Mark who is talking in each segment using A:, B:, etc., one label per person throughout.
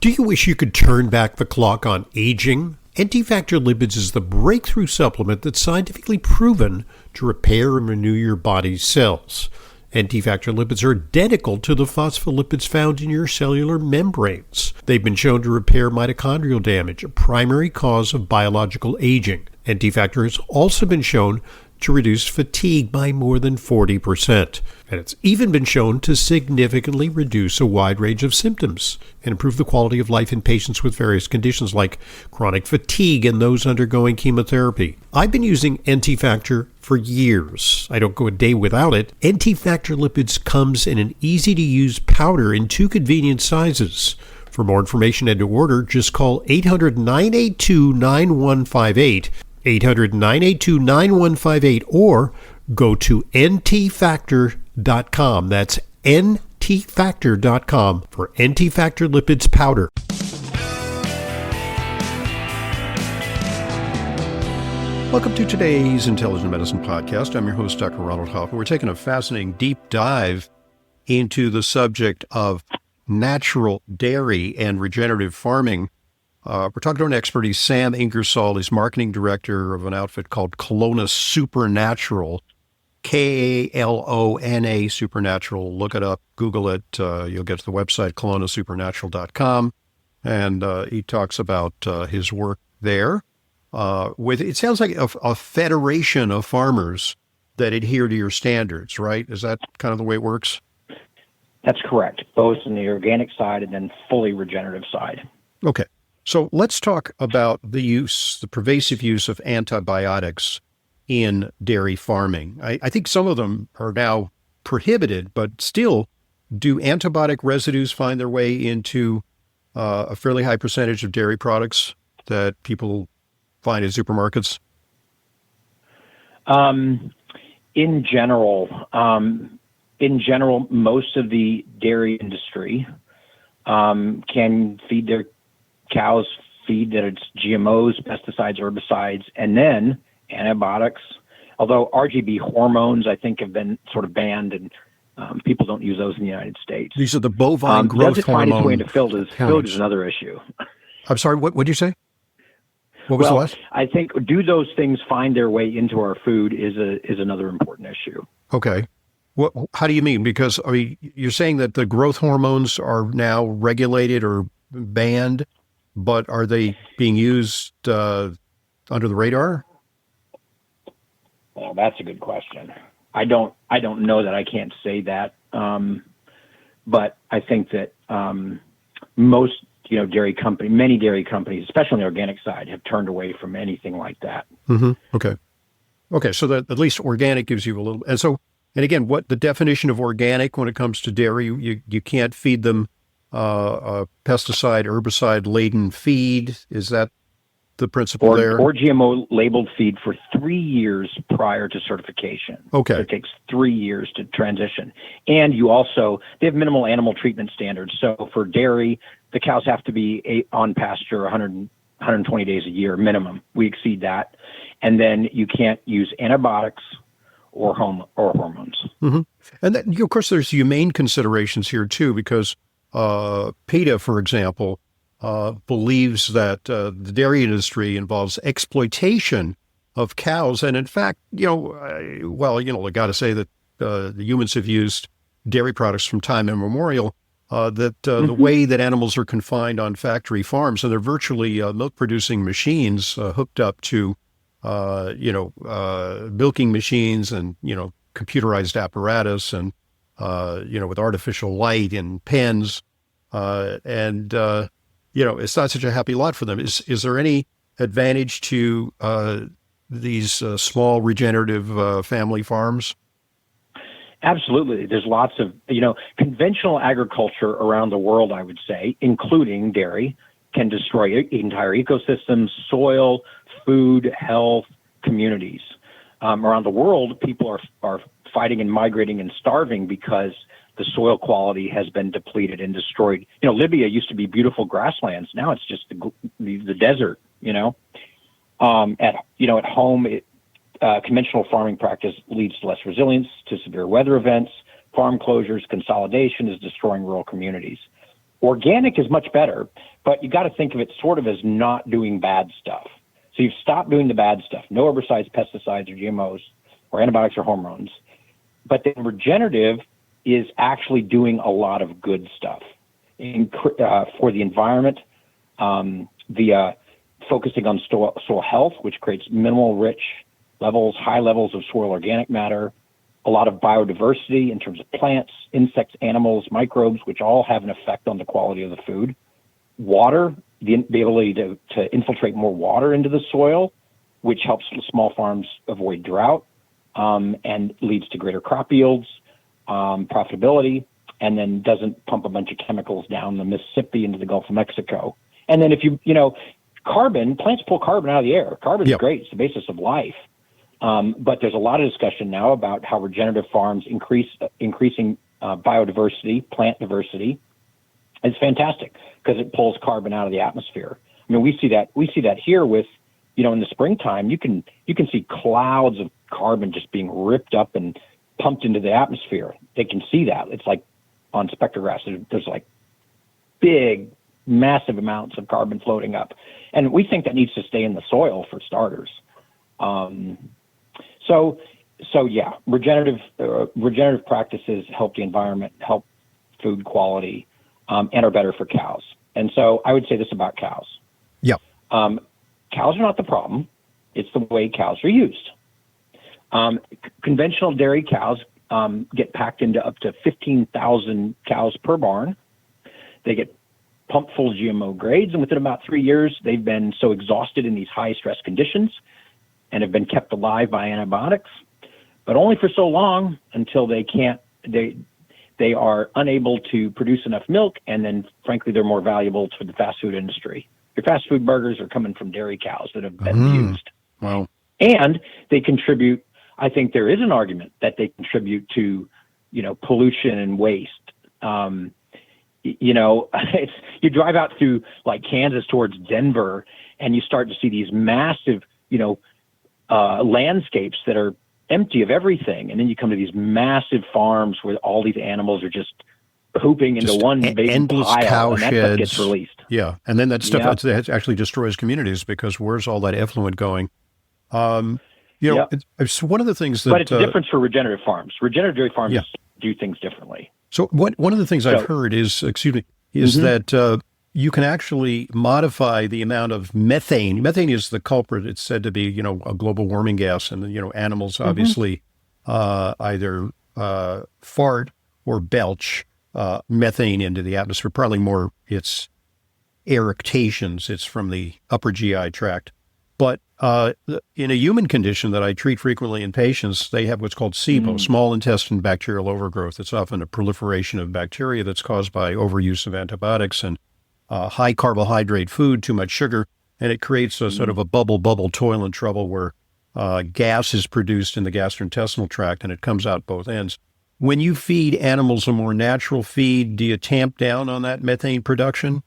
A: Do you wish you could turn back the clock on aging? Anti-Factor Lipids is the breakthrough supplement that's scientifically proven to repair and renew your body's cells. Anti-Factor Lipids are identical to the phospholipids found in your cellular membranes. They've been shown to repair mitochondrial damage, a primary cause of biological aging. Anti-Factor has also been shown to reduce fatigue by more than 40%. And it's even been shown to significantly reduce a wide range of symptoms and improve the quality of life in patients with various conditions like chronic fatigue and those undergoing chemotherapy. I've been using Anti-Factor for years. I don't go a day without it. Anti-Factor Lipids comes in an easy-to-use powder in 2 convenient sizes. For more information and to order, just call 800-982-9158, 800-982-9158, or go to ntfactor.com. That's ntfactor.com for Anti-Factor Lipids powder. Welcome to today's Intelligent Medicine Podcast. I'm your host, Dr. Ronald Hoffman. We're taking a fascinating deep dive into the subject of natural dairy and regenerative farming. We're talking to an expert. He's Sam Ingersoll. He's marketing director of an outfit called Kelowna Supernatural, Kalona Supernatural. Look it up, Google it. You'll get to the website, kelownasupernatural.com. And he talks about his work there. It sounds like a federation of farmers that adhere to your standards, right? Is that kind of the way it works?
B: That's correct, both in the organic side and then fully regenerative side.
A: Okay. So let's talk about the pervasive use of antibiotics in dairy farming. I think some of them are now prohibited, but still, do antibiotic residues find their way into a fairly high percentage of dairy products that people find in supermarkets?
B: In general, most of the dairy industry can feed their cows feed that it's GMOs, pesticides, herbicides, and then antibiotics. Although RGB hormones, I think, have been sort of banned, and people don't use those in the United States.
A: These are the bovine growth
B: does it find its way
A: hormone.
B: into food is another issue.
A: I'm sorry, what did you say? What was the last?
B: I think, do those things find their way into our food is another important issue.
A: Okay. How do you mean? Because, you're saying that the growth hormones are now regulated or banned, but are they being used under the radar?
B: Well, that's a good question. I don't know that. I can't say that. But I think that most many dairy companies, especially on the organic side, have turned away from anything like that.
A: Mm-hmm. Okay. So that at least organic gives you a little. And again, what the definition of organic when it comes to dairy? You can't feed them a pesticide, herbicide laden feed. Is that the principle there?
B: Or GMO labeled feed for 3 years prior to certification.
A: Okay.
B: So it takes 3 years to transition. And they have minimal animal treatment standards. So for dairy, the cows have to be on pasture 120 days a year minimum. We exceed that. And then you can't use antibiotics or hormones. Mm-hmm.
A: And then, of course, there's humane considerations here too, because PETA, for example, believes that the dairy industry involves exploitation of cows. And in fact, I got to say that the humans have used dairy products from time immemorial, the way that animals are confined on factory farms, and they're virtually milk-producing machines hooked up to, milking machines and, computerized apparatus and, with artificial light and pens. It's not such a happy lot for them. Is there any advantage to these small regenerative family farms?
B: Absolutely. There's lots of, conventional agriculture around the world, I would say, including dairy, can destroy entire ecosystems, soil, food, health, communities. Around the world, people are fighting and migrating and starving because the soil quality has been depleted and destroyed. Libya used to be beautiful grasslands. Now it's just the desert, At home, conventional farming practice leads to less resilience to severe weather events. Farm closures, consolidation is destroying rural communities. Organic is much better But you got to think of it sort of as not doing bad stuff. So you've stopped doing the bad stuff, no herbicides, pesticides, or GMOs, or antibiotics or hormones. But then regenerative is actually doing a lot of good stuff for the environment, via focusing on soil health, which creates minimal rich levels, high levels of soil organic matter, a lot of biodiversity in terms of plants, insects, animals, microbes, which all have an effect on the quality of the food. Water, the ability to infiltrate more water into the soil, which helps small farms avoid drought, and leads to greater crop yields, profitability, and then doesn't pump a bunch of chemicals down the Mississippi into the Gulf of Mexico. And then if carbon, plants pull carbon out of the air. Carbon is great. It's the basis of life. But there's a lot of discussion now about how regenerative farms increasing biodiversity, plant diversity. It's fantastic because it pulls carbon out of the atmosphere. I mean, we see that here with, in the springtime, you can see clouds of carbon just being ripped up and pumped into the atmosphere. They can see that. It's like on spectrographs, there's like big, massive amounts of carbon floating up. And we think that needs to stay in the soil for starters. So yeah, regenerative practices help the environment, help food quality, and are better for cows. And so I would say this about cows.
A: Yeah.
B: Cows are not the problem. It's the way cows are used. Conventional dairy cows get packed into up to 15,000 cows per barn. They get pumped full of GMO grades, and within about 3 years, they've been so exhausted in these high-stress conditions and have been kept alive by antibiotics, but only for so long until they are unable to produce enough milk, and then, frankly, they're more valuable to the fast food industry. Your fast food burgers are coming from dairy cows that have been abused.
A: Wow.
B: And they contribute, I think there is an argument that they contribute to, pollution and waste. You drive out through like Kansas towards Denver and you start to see these massive, landscapes that are empty of everything. And then you come to these massive farms where all these animals are just pooping into one big
A: endless
B: pile,
A: cow
B: and that
A: sheds.
B: stuff gets released.
A: Yeah. And then that stuff actually destroys communities because where's all that effluent going? It's one of the things that...
B: But it's a difference for regenerative farms. Regenerative dairy farms do things differently.
A: So one of the things I've heard is that you can actually modify the amount of methane. Methane is the culprit. It's said to be, a global warming gas, and animals obviously either fart or belch methane into the atmosphere. Probably more it's eructations. It's from the upper GI tract. But in a human condition that I treat frequently in patients, they have what's called SIBO, small intestine bacterial overgrowth. It's often a proliferation of bacteria that's caused by overuse of antibiotics and high carbohydrate food, too much sugar, and it creates a sort of a bubble toilet trouble where gas is produced in the gastrointestinal tract and it comes out both ends. When you feed animals a more natural feed, do you tamp down on that methane production?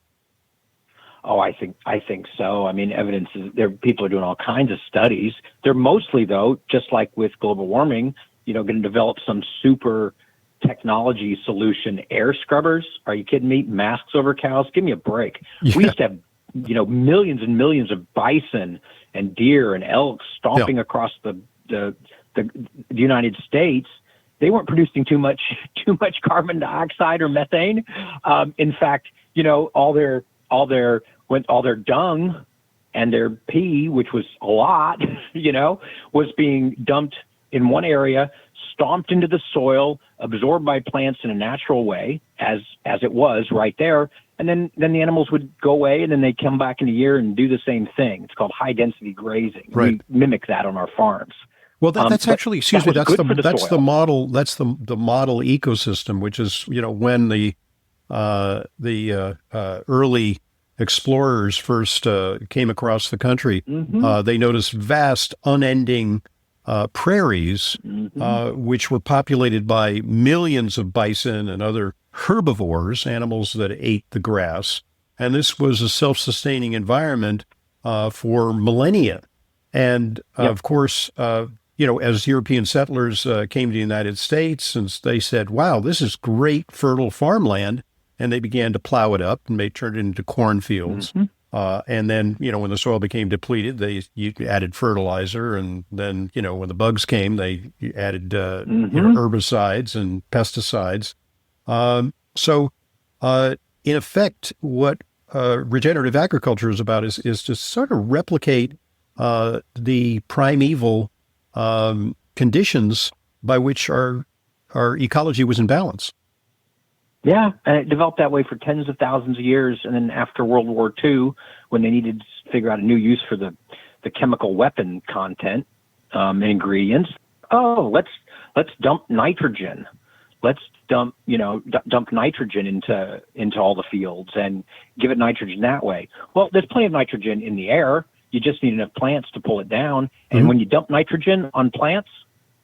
B: Oh, I think so. I mean, evidence is there. People are doing all kinds of studies. They're mostly, though, just like with global warming, going to develop some super technology solution air scrubbers. Are you kidding me? Masks over cows? Give me a break. Yeah. We used to have, millions and millions of bison and deer and elk stomping across the United States. They weren't producing too much carbon dioxide or methane. In fact, all their dung and their pee, which was a lot, was being dumped in one area, stomped into the soil, absorbed by plants in a natural way, as it was right there. And then the animals would go away, and then they come back in a year and do the same thing. It's called high density grazing. Right. We mimic that on our farms.
A: Well, that's actually, that's the model. That's the model ecosystem, which is, when the early explorers first came across the country, they noticed vast, unending prairies, which were populated by millions of bison and other herbivores, animals that ate the grass. And this was a self-sustaining environment for millennia. And of course, as European settlers came to the United States, and they said, wow, this is great fertile farmland. and they began to plow it up and they turned it into cornfields. And then, when the soil became depleted, you added fertilizer. And then, when the bugs came, they added, herbicides and pesticides. In effect, what regenerative agriculture is about is to sort of replicate the primeval conditions by which our ecology was in balance.
B: Yeah, and it developed that way for tens of thousands of years. And then after World War II, when they needed to figure out a new use for the chemical weapon content and ingredients, let's dump nitrogen. Let's dump nitrogen into all the fields and give it nitrogen that way. Well, there's plenty of nitrogen in the air. You just need enough plants to pull it down. And when you dump nitrogen on plants,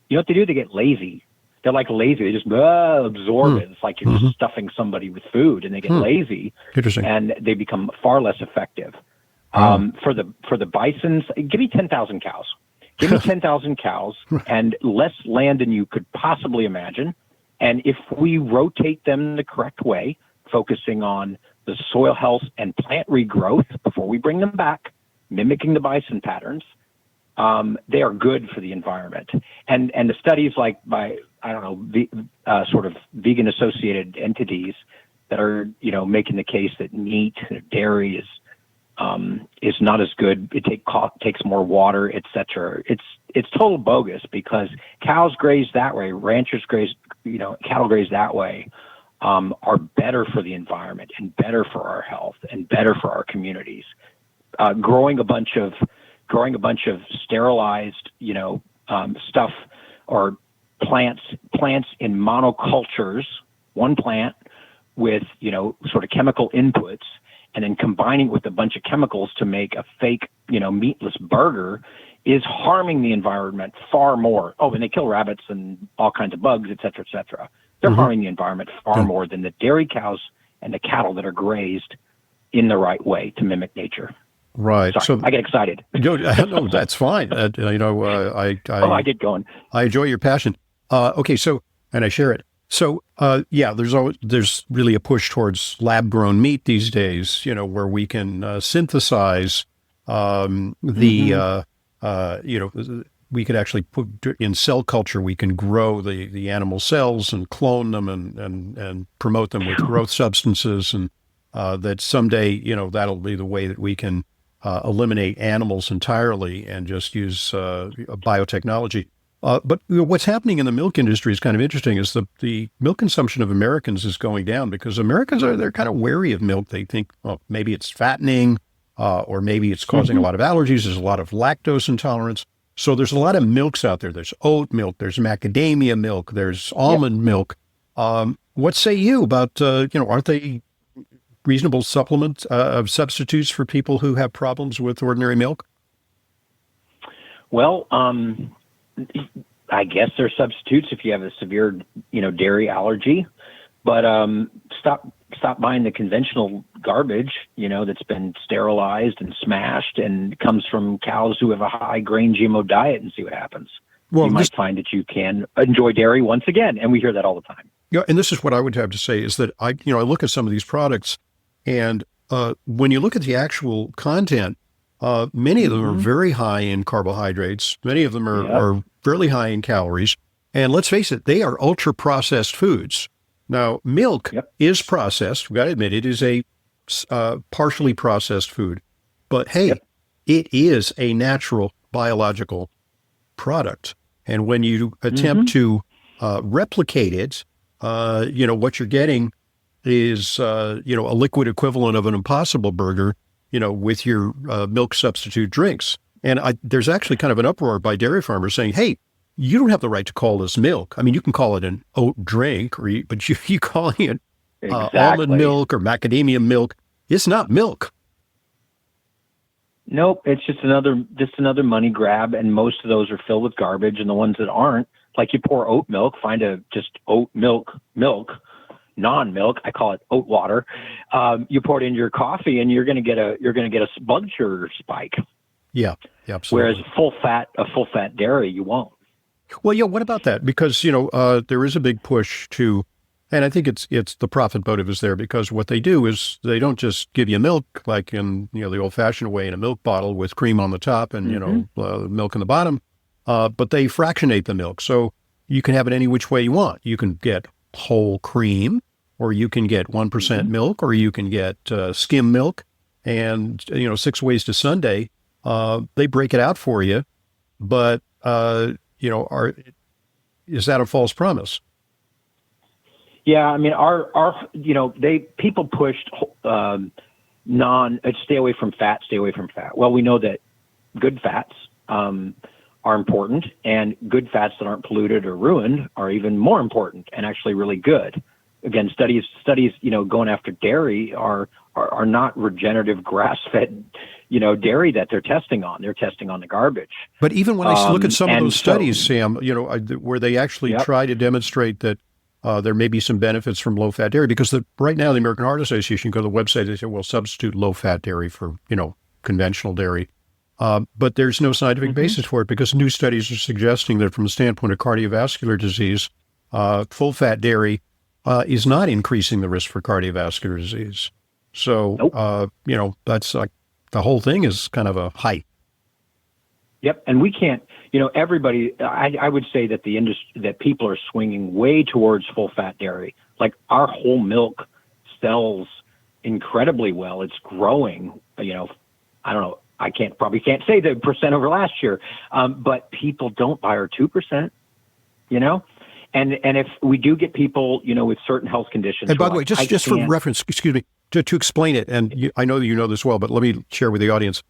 B: you know what they do? They get lazy. They're like lazy. They just absorb it. It's like you're just stuffing somebody with food, and they get lazy.
A: Interesting.
B: And they become far less effective. For the bisons, give me 10,000 cows. Give me 10,000 cows and less land than you could possibly imagine. And if we rotate them the correct way, focusing on the soil health and plant regrowth before we bring them back, mimicking the bison patterns, they are good for the environment. And the studies by sort of vegan associated entities that are making the case that meat, dairy is not as good. It takes more water, etc. It's total bogus, because cows graze that way, ranchers graze, cattle graze that way, are better for the environment and better for our health and better for our communities. Growing a bunch of sterilized, stuff or plants in monocultures, one plant with, sort of chemical inputs, and then combining with a bunch of chemicals to make a fake, meatless burger is harming the environment far more. Oh, and they kill rabbits and all kinds of bugs, et cetera, et cetera. They're harming the environment far more than the dairy cows and the cattle that are grazed in the right way to mimic nature.
A: Right.
B: Sorry, I get excited.
A: No, that's fine. I
B: get going.
A: I enjoy your passion. Okay. So, and I share it. So, there's really a push towards lab grown meat these days, where we can synthesize, we could actually put in cell culture, we can grow the animal cells and clone them and promote them with growth substances. And, that someday, that'll be the way that we can, eliminate animals entirely and just use biotechnology. But what's happening in the milk industry is kind of interesting. Is the milk consumption of Americans is going down because Americans they're kind of wary of milk. They think, maybe it's fattening, or maybe it's causing a lot of allergies. There's a lot of lactose intolerance. So there's a lot of milks out there. There's oat milk. There's macadamia milk. There's almond milk. What say you about aren't they reasonable supplements of substitutes for people who have problems with ordinary milk?
B: Well, I guess they're substitutes if you have a severe, dairy allergy. But stop buying the conventional garbage, that's been sterilized and smashed and comes from cows who have a high grain GMO diet, and see what happens. Well, you might find that you can enjoy dairy once again, and we hear that all the time.
A: Yeah, and this is what I would have to say is that I look at some of these products. And when you look at the actual content, many of them are very high in carbohydrates. Many of them are fairly high in calories. And let's face it, they are ultra-processed foods. Now, milk is processed. We've got to admit, it is a partially processed food. But hey, it is a natural biological product. And when you attempt to replicate it, what you're getting is, a liquid equivalent of an Impossible Burger, with your milk substitute drinks. And there's actually kind of an uproar by dairy farmers saying, hey, you don't have the right to call this milk. I mean, you can call it an oat drink, but you calling it almond milk or macadamia milk, it's not milk.
B: Nope, it's just another money grab, and most of those are filled with garbage, and the ones that aren't, like you pour oat milk, find just oat milk, non-milk, I call it oat water. You pour it into your coffee, and you're going to get a blood sugar spike.
A: Yeah, absolutely.
B: Whereas a full fat dairy, you won't.
A: Well, yeah. What about that? Because there is a big push to And I think it's the profit motive is there because what they do is they don't just give you milk like in the old-fashioned way in a milk bottle with cream on the top and milk in the bottom, but they fractionate the milk so you can have it any which way you want. You can get whole cream, or you can get 1% milk, or you can get skim milk, and 6 ways to Sunday. They break it out for you, but is that a false promise?
B: Yeah, I mean, people pushed stay away from fat, stay away from fat. Well, we know that good fats are important, and good fats that aren't polluted or ruined are even more important and actually really good. Again, studies, going after dairy are not regenerative grass-fed, dairy that they're testing on. They're testing on the garbage.
A: But even when I look at some of those studies, Sam, where they actually try to demonstrate that there may be some benefits from low-fat dairy, because right now the American Heart Association, go to the website, they say, well, substitute low-fat dairy for, conventional dairy. But there's no scientific basis for it because new studies are suggesting that from the standpoint of cardiovascular disease, full-fat dairy is not increasing the risk for cardiovascular disease. So, that's like the whole thing is kind of a hype.
B: Yep. And we can't, everybody, I would say that the industry, that people are swinging way towards full fat dairy. Like our whole milk sells incredibly well. It's growing, I don't know. I probably can't say the percent over last year, but people don't buy our 2%, and if we do get people, with certain health conditions.
A: And by the way, just for reference, excuse me, to explain it, and I know that you know this well, but let me share with the audience.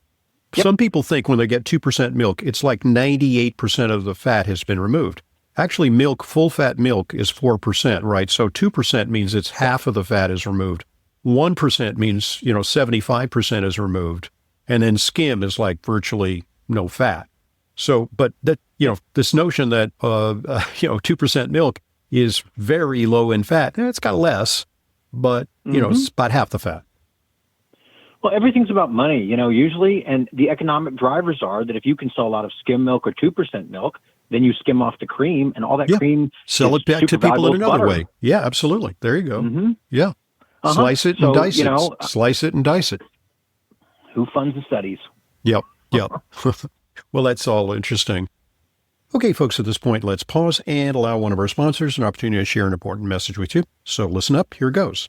A: Yep. Some people think when they get 2% milk, it's like 98% of the fat has been removed. Actually, full fat milk is 4%, right? So 2% means it's half of the fat is removed. 1% means, 75% is removed. And then skim is like virtually no fat. So, but that, this notion that, 2% milk is very low in fat, it's got less, but, it's about half the fat.
B: Well, everything's about money, usually, and the economic drivers are that if you can sell a lot of skim milk or 2% milk, then you skim off the cream, and all that cream
A: sell it back to people in another way. Yeah, absolutely. There you go. Yeah. Slice it and dice it. Slice it and dice it.
B: Who funds the studies?
A: Yep. Well, that's all interesting. Okay, folks, at this point, let's pause and allow one of our sponsors an opportunity to share an important message with you. So listen up. Here goes.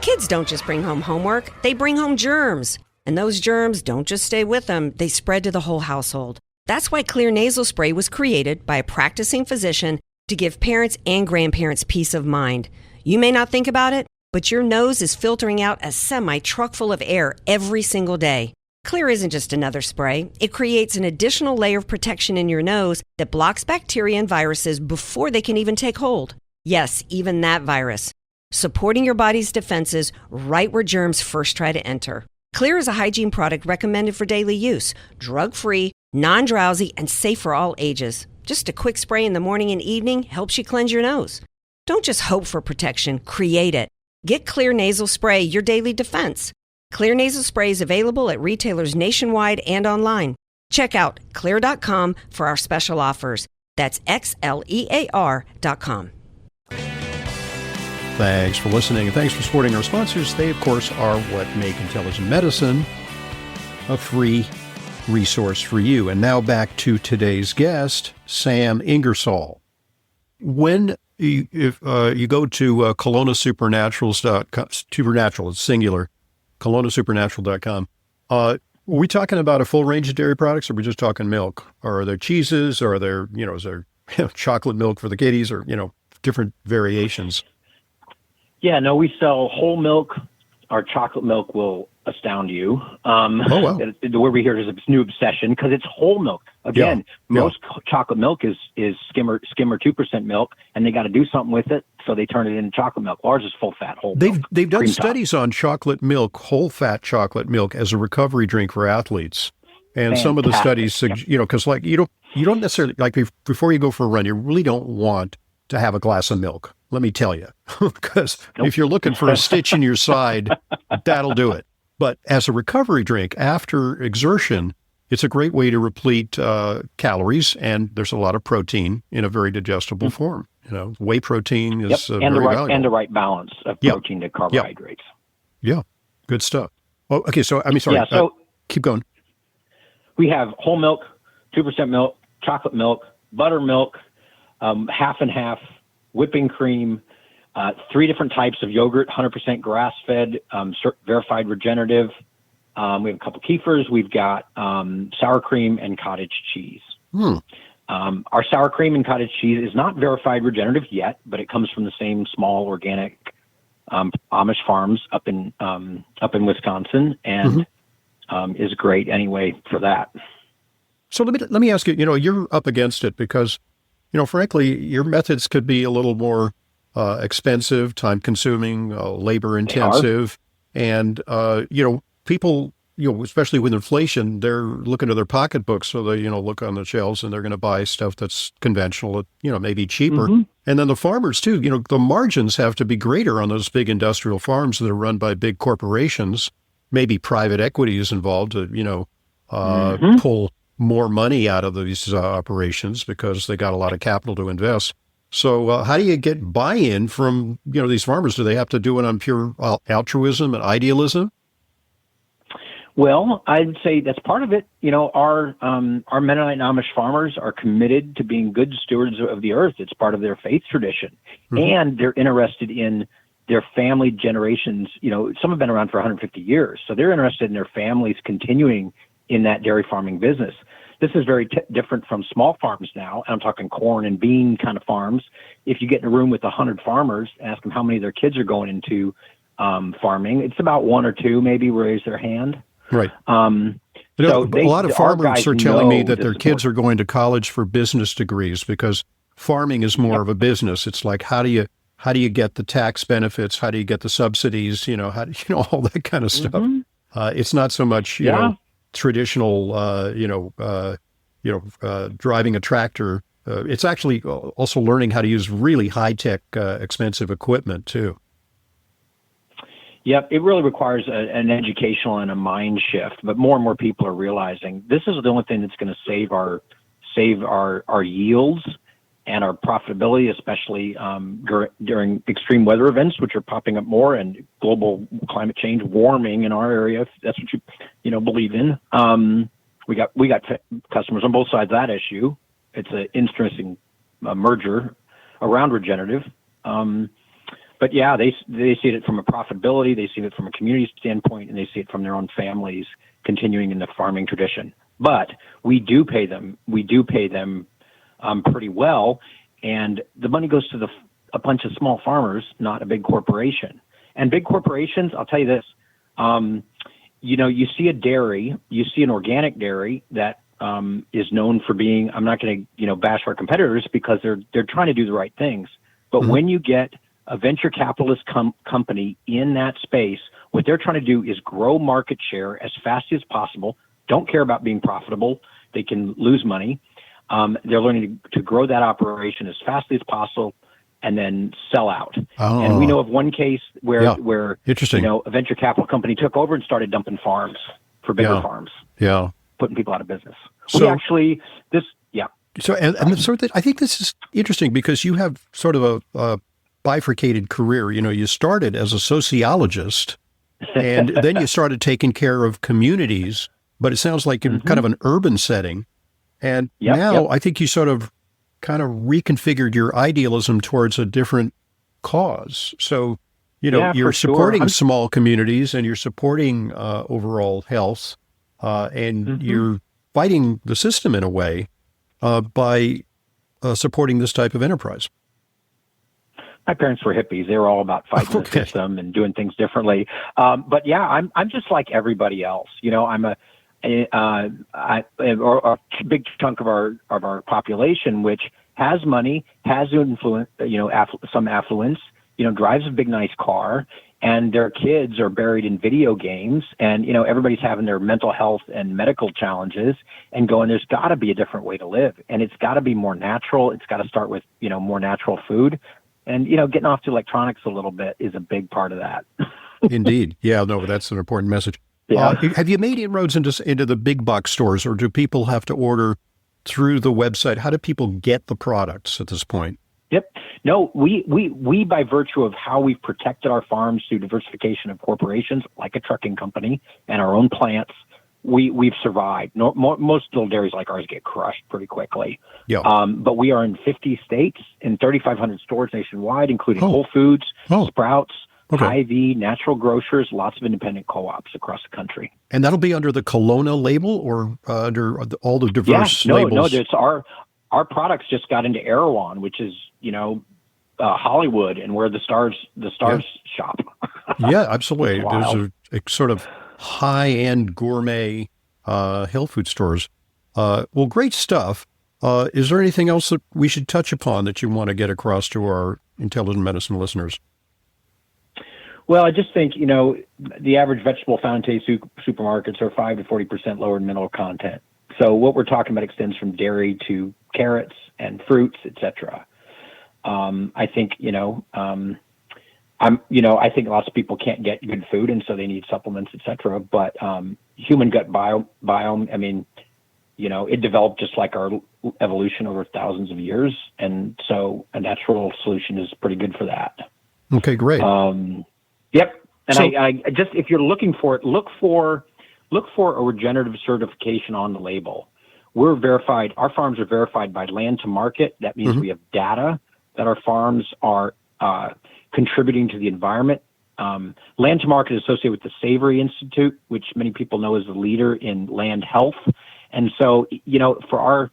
C: Kids don't just bring home homework, they bring home germs. And those germs don't just stay with them, they spread to the whole household. That's why Clear Nasal Spray was created by a practicing physician to give parents and grandparents peace of mind. You may not think about it, but your nose is filtering out a semi-truck full of air every single day. Clear isn't just another spray. It creates an additional layer of protection in your nose that blocks bacteria and viruses before they can even take hold. Yes, even that virus. Supporting your body's defenses right where germs first try to enter. Clear is a hygiene product recommended for daily use, drug-free, non-drowsy, and safe for all ages. Just a quick spray in the morning and evening helps you cleanse your nose. Don't just hope for protection, create it. Get Clear Nasal Spray, your daily defense. Clear Nasal Spray is available at retailers nationwide and online. Check out Xlear.com for our special offers. That's Xlear.com.
A: Thanks for listening, and thanks for supporting our sponsors. They, of course, are what make intelligent medicine a free resource for you. And now back to today's guest, Sam Ingersoll. When you go to KelownaSupernaturals.com, Supernatural, it's singular, KelownaSupernatural.com, are we talking about a full range of dairy products, or are we just talking milk? Or are there cheeses, or are there, is there chocolate milk for the kiddies, or, different variations?
B: Yeah, no, we sell whole milk. Our chocolate milk will astound you.
A: Oh, wow.
B: The word we hear is this new obsession because it's whole milk. Again, most chocolate milk is skim or 2% milk, and they got to do something with it, so they turn it into chocolate milk. Ours is full fat whole milk.
A: They've done studies on chocolate milk, whole fat chocolate milk, as a recovery drink for athletes. And
B: Fantastic.
A: Some of the studies, because you don't necessarily, like before you go for a run, you really don't want to have a glass of milk. Let me tell you, because if you're looking for a stitch in your side, that'll do it. But as a recovery drink after exertion, it's a great way to replete calories, and there's a lot of protein in a very digestible form. Whey protein is
B: and
A: very valuable.
B: And the right balance of protein to carbohydrates.
A: Yeah, good stuff. Well, okay, so sorry.
B: Yeah, so
A: keep going.
B: We have whole milk, 2% milk, chocolate milk, buttermilk, half and half, whipping cream, 3 different types of yogurt, 100% grass-fed, verified regenerative. We have a couple kefirs. We've got sour cream and cottage cheese. Our sour cream and cottage cheese is not verified regenerative yet, but it comes from the same small organic Amish farms up in Wisconsin, and is great anyway for that.
A: So let me ask you. You're up against it because, frankly, your methods could be a little more expensive, time-consuming, labor-intensive, and people, especially with inflation, they're looking to their pocketbooks, so they, look on the shelves and they're going to buy stuff that's conventional, maybe cheaper. And then the farmers too, the margins have to be greater on those big industrial farms that are run by big corporations. Maybe private equity is involved to, pull more money out of these operations because they got a lot of capital to invest. So how do you get buy-in from, these farmers? Do they have to do it on pure altruism and idealism?
B: Well, I'd say that's part of it. Our Mennonite and Amish farmers are committed to being good stewards of the earth. It's part of their faith tradition. And they're interested in their family generations. Some have been around for 150 years. So they're interested in their families continuing in that dairy farming business. This is very different from small farms now. I'm talking corn and bean kind of farms. If you get in a room with 100 farmers, ask them how many of their kids are going into farming, it's about 1 or 2 maybe raise their hand.
A: Right.
B: So
A: a lot of farmers are telling me that their kids
B: support.
A: are going to college for business degrees because farming is more of a business. It's like, how do you get the tax benefits? How do you get the subsidies? All that kind of stuff. It's not so much, traditional, driving a tractor. It's actually also learning how to use really high-tech, expensive equipment too.
B: Yep, it really requires an educational and a mind shift. But more and more people are realizing this is the only thing that's going to save our yields and our profitability, especially during extreme weather events, which are popping up more, and global climate change, warming in our area. If that's what you believe in. We got customers on both sides of that issue. It's an interesting merger around regenerative. But yeah, they see it from a profitability, they see it from a community standpoint, and they see it from their own families continuing in the farming tradition. But we do pay them pretty well, and the money goes to a bunch of small farmers, not a big corporation. And big corporations, I'll tell you this, you see a dairy, you see an organic dairy that is known for being, I'm not going to bash our competitors because they're trying to do the right things. But when you get a venture capitalist company in that space, what they're trying to do is grow market share as fast as possible. Don't care about being profitable. They can lose money. They're learning to grow that operation as fast as possible and then sell out.
A: Oh.
B: And we know of one case where
A: Interesting.
B: A venture capital company took over and started dumping farms for bigger farms.
A: Yeah.
B: Putting people out of business.
A: So, So, I think this is interesting because you have sort of a bifurcated career. You started as a sociologist and then you started taking care of communities, but it sounds like in kind of an urban setting. And now I think you sort of kind of reconfigured your idealism towards a different cause. So, you're supporting small communities and you're supporting overall health and you're fighting the system in a way by supporting this type of enterprise.
B: My parents were hippies. They were all about fighting the system and doing things differently. But yeah, I'm just like everybody else. I'm a big chunk of our population, which has money, has influence, some affluence, drives a big nice car, and their kids are buried in video games, and everybody's having their mental health and medical challenges, and going, there's got to be a different way to live, and it's got to be more natural. It's got to start with more natural food. And, getting off to electronics a little bit is a big part of that.
A: Indeed. Yeah, no, that's an important message.
B: Yeah.
A: Have you made inroads into the big box stores, or do people have to order through the website? How do people get the products at this point?
B: Yep. No, we by virtue of how we've protected our farms through diversification of corporations, like a trucking company, and our own plants, we've survived. Most little dairies like ours get crushed pretty quickly.
A: Yeah.
B: But we are in 50 states, in 3,500 stores nationwide, including Whole Foods, Sprouts, Hy-Vee, natural grocers, lots of independent co-ops across the country.
A: And that'll be under the Kelowna label, or under all the diverse labels?
B: No, it's our products just got into Erewhon, which is, Hollywood, and where the stars shop.
A: Yeah, absolutely. There's a sort of high-end gourmet health food stores. Well, great stuff. Is there anything else that we should touch upon that you want to get across to our Intelligent Medicine listeners?
B: Well, I just think, the average vegetable found in today's supermarkets are 5 to 40% lower in mineral content. So what we're talking about extends from dairy to carrots and fruits, etc. I think, I think lots of people can't get good food, and so they need supplements, etc. But human gut biome, I mean, it developed just like our evolution over thousands of years, and so a natural solution is pretty good for that.
A: Okay, great.
B: Yep. And I just, if you're looking for it, look for a regenerative certification on the label. We're verified. Our farms are verified by Land to Market. That means we have data that our farms are contributing to the environment. Land to Market is associated with the Savory Institute, which many people know is the leader in land health. And so, for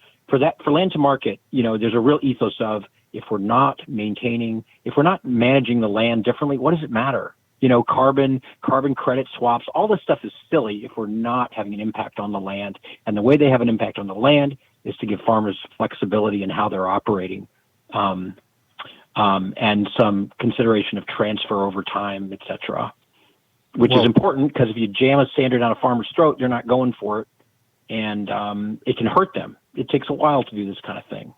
B: Land to Market, there's a real ethos of, if we're not managing the land differently, what does it matter? Carbon credit swaps, all this stuff is silly if we're not having an impact on the land. And the way they have an impact on the land is to give farmers flexibility in how they're operating, and some consideration of transfer over time, et cetera, which is important, because if you jam a standard down a farmer's throat, they're not going for it, and it can hurt them. It takes a while to do this kind of thing.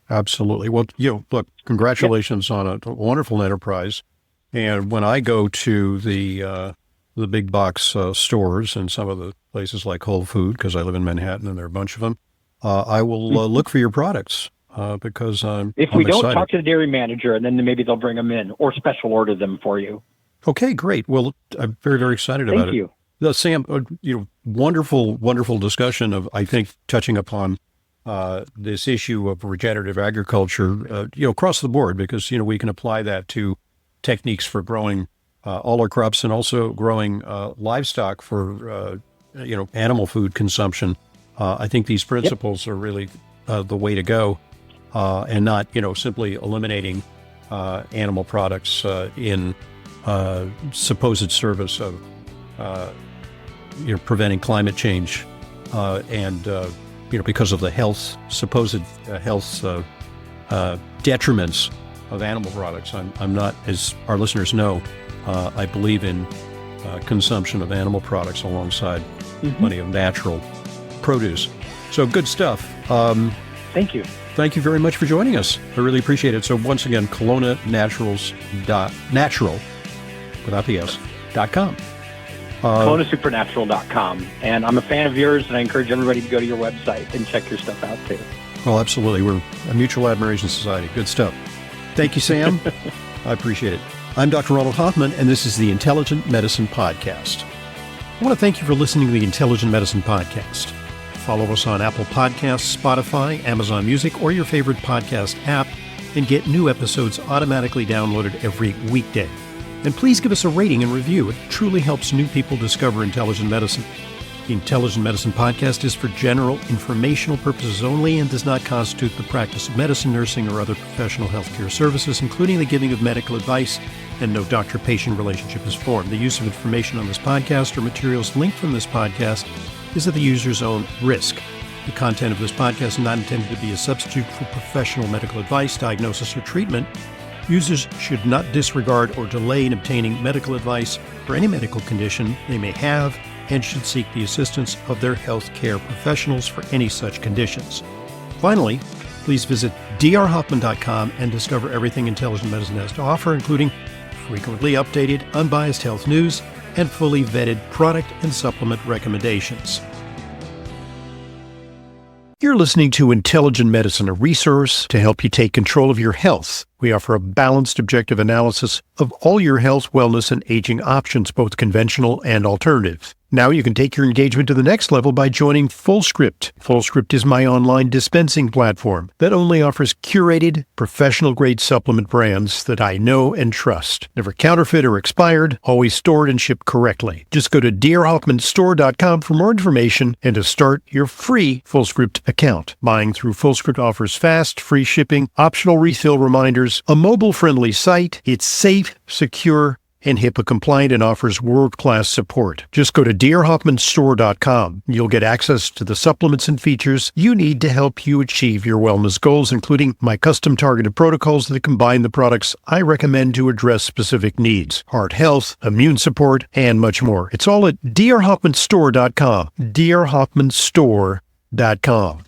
A: Absolutely. Well, look, congratulations on a wonderful enterprise. And when I go to the big box stores and some of the places like Whole Food, because I live in Manhattan and there are a bunch of them, I will look for your products because
B: if we don't talk to the dairy manager, and then maybe they'll bring them in or special order them for you.
A: Okay, great. Well, I'm very, very excited about it.
B: Thank you.
A: Sam, wonderful, wonderful discussion of, I think, touching upon this issue of regenerative agriculture, across the board, because, we can apply that to techniques for growing all our crops, and also growing livestock for, animal food consumption. I think these principles are really the way to go, and not, simply eliminating animal products in supposed service of, preventing climate change, and because of the supposed health detriments of animal products. I'm not, as our listeners know, I believe in consumption of animal products alongside plenty of natural produce. So good stuff.
B: Thank you.
A: Thank you very much for joining us. I really appreciate it. So once again, KelownaNaturals.natural, without the S.com.
B: KelownaSupernatural.com. And I'm a fan of yours, and I encourage everybody to go to your website and check your stuff out too.
A: Well, absolutely. We're a mutual admiration society. Good stuff. Thank you, Sam. I appreciate it. I'm Dr. Ronald Hoffman, and this is the Intelligent Medicine Podcast. I want to thank you for listening to the Intelligent Medicine Podcast. Follow us on Apple Podcasts, Spotify, Amazon Music, or your favorite podcast app, and get new episodes automatically downloaded every weekday. And please give us a rating and review. It truly helps new people discover intelligent medicine. The Intelligent Medicine Podcast is for general informational purposes only and does not constitute the practice of medicine, nursing, or other professional healthcare services, including the giving of medical advice, and no doctor-patient relationship is formed. The use of information on this podcast or materials linked from this podcast is at the user's own risk. The content of this podcast is not intended to be a substitute for professional medical advice, diagnosis, or treatment. Users should not disregard or delay in obtaining medical advice for any medical condition they may have, and should seek the assistance of their healthcare professionals for any such conditions. Finally, please visit drhoffman.com and discover everything Intelligent Medicine has to offer, including frequently updated, unbiased health news, and fully vetted product and supplement recommendations. You're listening to Intelligent Medicine, a resource to help you take control of your health. We offer a balanced, objective analysis of all your health, wellness, and aging options, both conventional and alternative. Now you can take your engagement to the next level by joining FullScript. FullScript is my online dispensing platform that only offers curated, professional-grade supplement brands that I know and trust. Never counterfeit or expired, always stored and shipped correctly. Just go to drhoffmanstore.com for more information and to start your free FullScript account. Buying through FullScript offers fast, free shipping, optional refill reminders, a mobile-friendly site. It's safe, secure, and HIPAA compliant and offers world-class support. Just go to drhoffmanstore.com. You'll get access to the supplements and features you need to help you achieve your wellness goals, including my custom targeted protocols that combine the products I recommend to address specific needs: heart health, immune support, and much more. It's all at drhoffmanstore.com. drhoffmanstore.com.